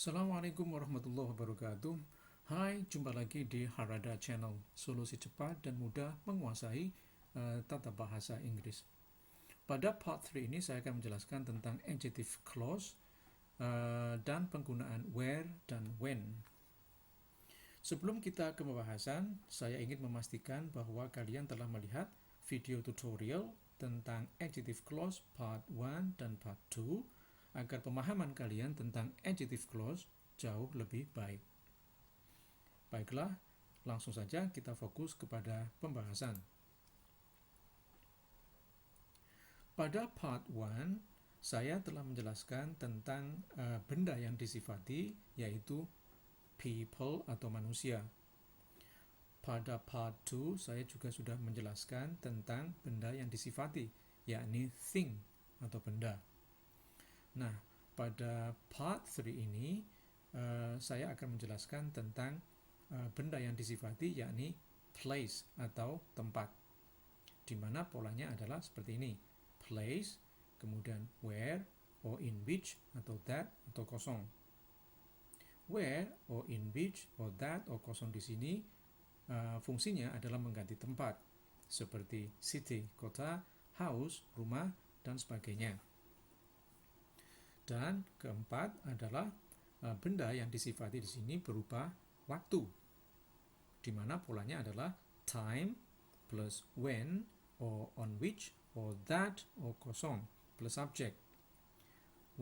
Assalamualaikum warahmatullahi wabarakatuh. Hai, jumpa lagi di Harada Channel, solusi cepat dan mudah menguasai tata bahasa Inggris. Pada part 3 ini saya akan menjelaskan tentang adjective clause dan penggunaan where dan when. Sebelum kita ke pembahasan, saya ingin memastikan bahwa kalian telah melihat video tutorial tentang adjective clause part 1 dan part 2 agar pemahaman kalian tentang adjective clause jauh lebih baik. Baiklah, langsung saja kita fokus kepada pembahasan. Pada part 1, saya telah menjelaskan tentang benda yang disifati, yaitu people atau manusia. Pada part 2, saya juga sudah menjelaskan tentang benda yang disifati, yakni thing atau benda. Nah, pada part 3 ini, saya akan menjelaskan tentang benda yang disifati, yakni place atau tempat, di mana polanya adalah seperti ini: place, kemudian where or in which atau that atau kosong. Where or in which or that or kosong di sini fungsinya adalah mengganti tempat, seperti city, kota, house, rumah, dan sebagainya. Dan keempat adalah benda yang disifati di sini berupa waktu, di mana polanya adalah time plus when or on which or that or kosong plus subject.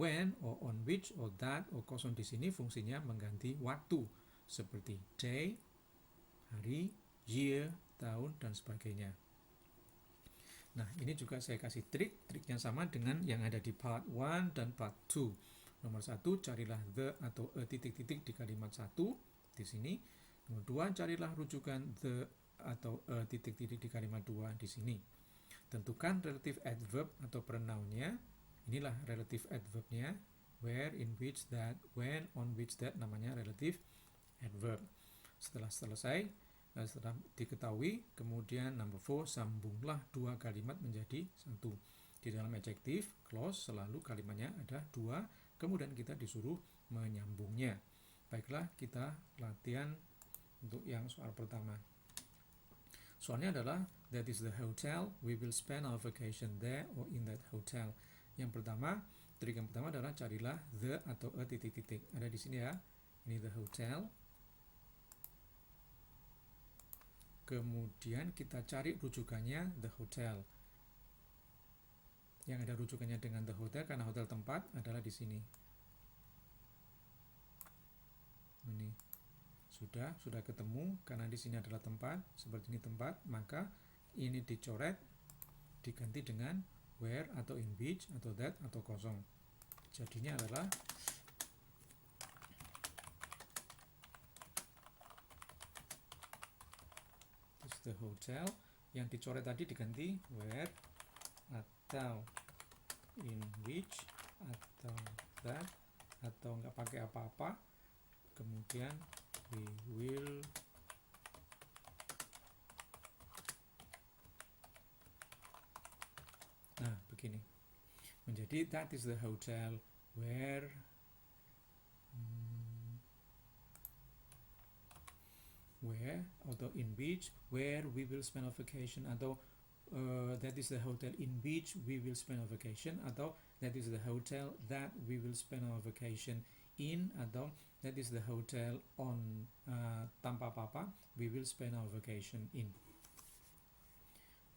When or on which or that or kosong di sini fungsinya mengganti waktu, seperti day, hari, year, tahun, dan sebagainya. Nah, ini juga saya kasih triknya sama dengan yang ada di part 1 dan part 2. Nomor 1, carilah the atau a titik-titik di kalimat 1 di sini. Nomor 2, carilah rujukan the atau a titik-titik di kalimat 2 di sini. Tentukan relative adverb atau pronounnya. Inilah relative adverbnya: where, in which, that, when, on which, that, namanya relative adverb. Setelah selesai, setelah diketahui, kemudian number 4, sambunglah dua kalimat menjadi satu. Di dalam adjective clause selalu kalimatnya ada dua, kemudian kita disuruh menyambungnya. Baiklah, kita latihan untuk yang soal pertama. Soalnya adalah, that is the hotel, we will spend our vacation there or in that hotel. Yang pertama, trik yang pertama adalah carilah the atau a titik-titik. Ada di sini ya, ini the hotel. Kemudian kita cari rujukannya the hotel. Yang ada rujukannya dengan the hotel karena hotel tempat adalah di sini. Ini sudah ketemu karena di sini adalah tempat, seperti ini tempat, maka ini dicoret diganti dengan where atau in which atau that atau kosong. Jadinya adalah the hotel, yang dicoret tadi diganti where atau in which atau that atau nggak pakai apa-apa, kemudian we will begini menjadi that is the hotel where atau in which where we will spend our vacation, atau that is the hotel in which we will spend our vacation, atau that is the hotel that we will spend our vacation in, atau that is the hotel on tanpa apa-apa we will spend our vacation in.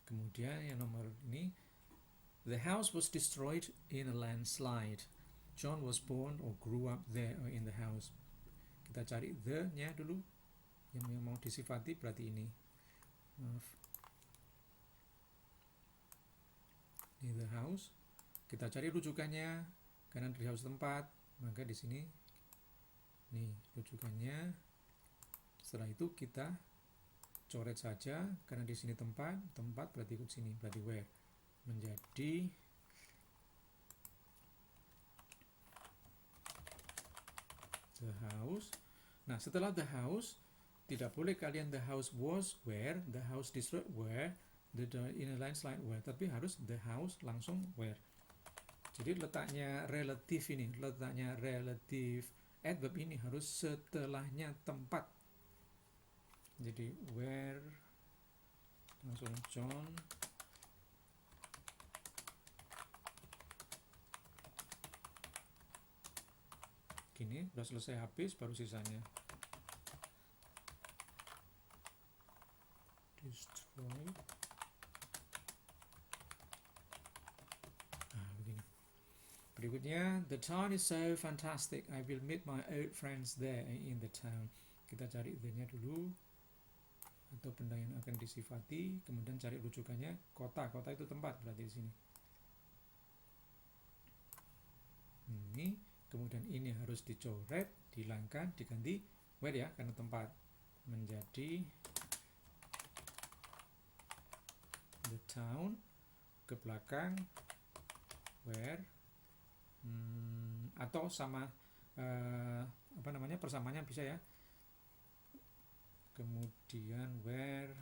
Kemudian yang nomor ini, the house was destroyed in a landslide. John was born or grew up there or in the house. Kita cari the-nya dulu, yang mau disifati berarti ini. Ini the house. Kita cari rujukannya karena di house tempat, maka di sini nih rujukannya. Setelah itu kita coret saja karena di sini tempat berarti ikut sini, berarti where, menjadi the house. Nah, setelah the house, tidak boleh kalian the house was where, the house destroyed where, the in a landslide where, tapi harus the house langsung where. Jadi letaknya relatif ini, letaknya relatif adverb ini harus setelahnya tempat. Jadi where, langsung John gini, udah selesai habis, baru sisanya destroy. Begini. Berikutnya, the town is so fantastic. I will meet my old friends there in the town. Kita cari the-nya dulu, atau benda yang akan disifati, kemudian cari rujukannya kota. Kota itu tempat berarti di sini. Ini, kemudian ini harus dicoret, dihilangkan, diganti where ya, karena tempat, menjadi the town, ke belakang where, atau sama persamaannya bisa ya, kemudian where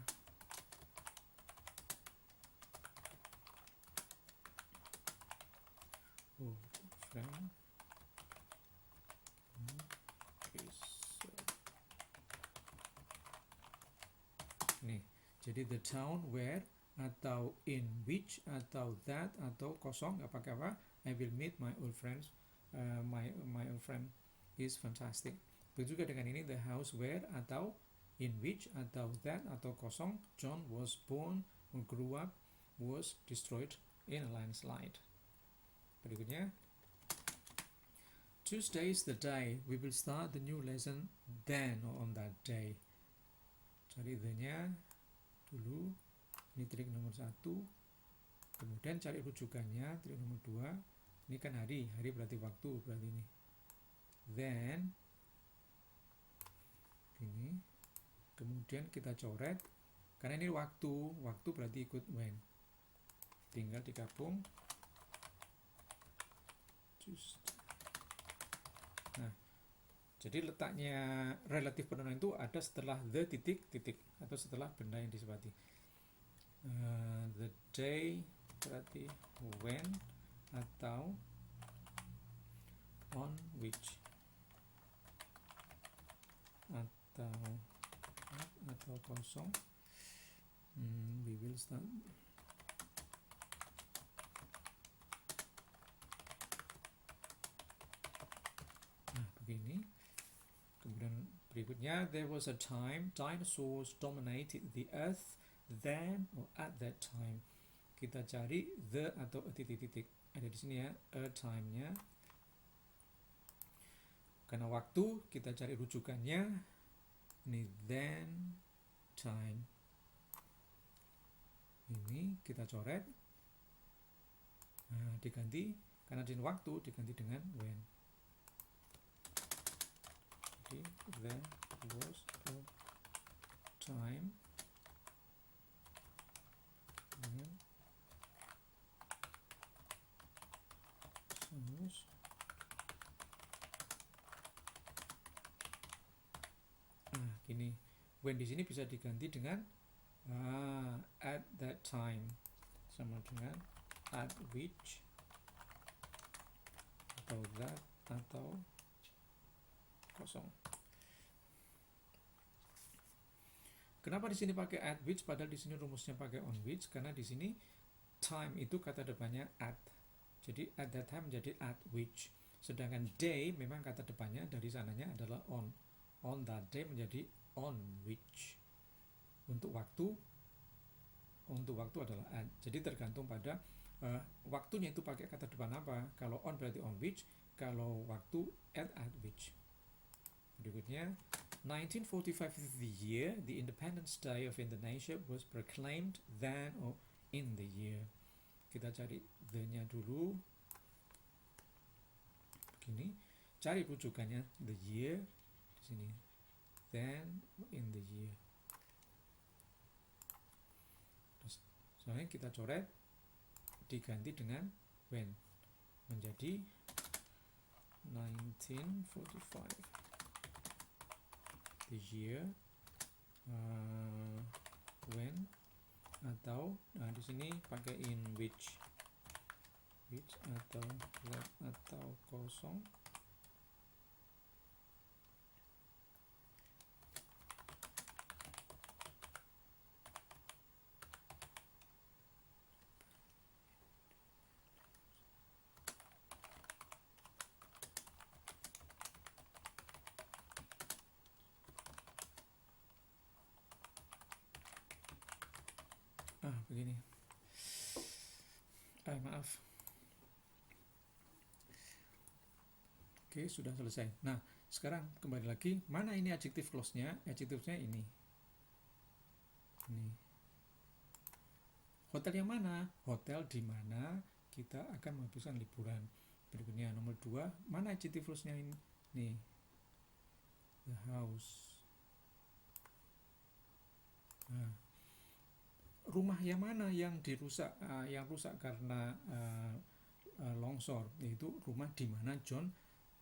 friend nih, jadi the town where, atau in which, atau that, atau kosong, nggak pakai apa, I will meet my old friends. My old friend is fantastic. Begitu juga dengan ini, the house where, atau in which, atau that, atau kosong, John was born or grew up, was destroyed in a landslide. Berikutnya, Tuesday is the day we will start the new lesson then or on that day. Cari the-nya dulu, ini trik nomor 1, kemudian cari rujukannya, trik nomor 2, ini kan hari berarti waktu, berarti ini then, ini, kemudian kita coret, karena ini waktu berarti ikut when, tinggal digabung. Nah, jadi letaknya relatif pronoun itu ada setelah the titik atau setelah benda yang disifati. The day berarti when, atau on which, atau kosong. We will start. Nah, begini. Kemudian berikutnya, there was a time dinosaurs dominated the earth then or at that time. Kita cari the atau titik-titik. Ada di sini ya, a time-nya. Karena waktu, kita cari rujukannya. Ini then time. Ini kita coret. Nah, diganti, karena di waktu diganti dengan when. Jadi, there was a time when gini, when di sini bisa diganti dengan at that time, sama dengan at which, atau that, atau kosong. Kenapa di sini pakai at which padahal di sini rumusnya pakai on which? Karena di sini time itu kata depannya at. Jadi at that time menjadi at which. Sedangkan day memang kata depannya dari sananya adalah on. On that day menjadi on which. Untuk waktu adalah at. Jadi tergantung pada waktunya itu pakai kata depan apa. Kalau on berarti on which, kalau waktu at which. Berikutnya, 1945 is the year the Independence Day of Indonesia was proclaimed then or in the year. Kita cari the-nya dulu. Begini, cari rujukannya the year di sini. Then in the year. Terus, soalnya kita coret, diganti dengan when, menjadi 1945. The year when, atau di sini pakai in which atau that, atau kosong, begini. Maaf. Oke, sudah selesai. Nah, sekarang kembali lagi, mana ini adjective clause-nya? Adjective-nya ini. Hotel yang mana? Hotel di mana kita akan menghabiskan liburan. Berikutnya nomor 2, mana adjective clause-nya ini? Nih. The house. Nah, rumah yang mana yang dirusak? Yang rusak karena longsor, yaitu rumah di mana John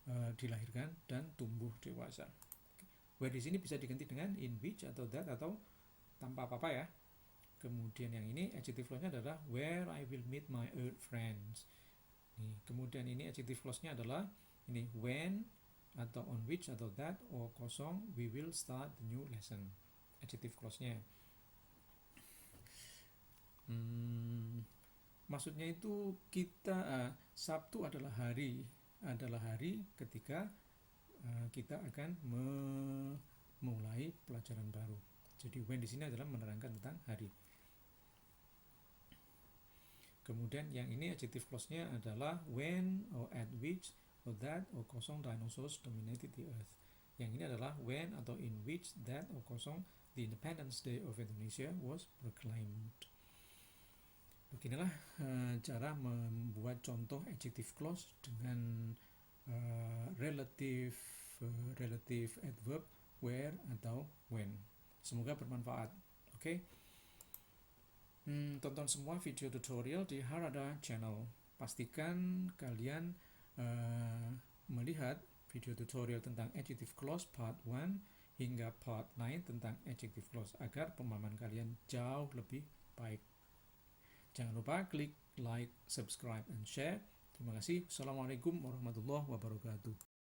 dilahirkan dan tumbuh dewasa. Where di sini bisa diganti dengan in which atau that atau tanpa apa-apa ya. Kemudian yang ini adjective clause-nya adalah where I will meet my old friends. Nih, kemudian ini adjective clause-nya adalah ini when atau on which atau that or kosong we will start the new lesson. Adjective clause-nya. Maksudnya itu kita Sabtu adalah hari ketika kita akan memulai pelajaran baru. Jadi when di sini adalah menerangkan tentang hari. Kemudian yang ini adjective clause-nya adalah when or at which or that or kosong dinosaurs dominated the earth. Yang ini adalah when atau in which that or kosong the Independence Day of Indonesia was proclaimed. Beginilah cara membuat contoh adjective clause dengan relative adverb where atau when. Semoga bermanfaat. Oke. Tonton semua video tutorial di Harada Channel. Pastikan kalian melihat video tutorial tentang adjective clause part 1 hingga part 9 tentang adjective clause agar pemahaman kalian jauh lebih baik. Jangan lupa klik like, subscribe, and share. Terima kasih. Assalamualaikum warahmatullahi wabarakatuh.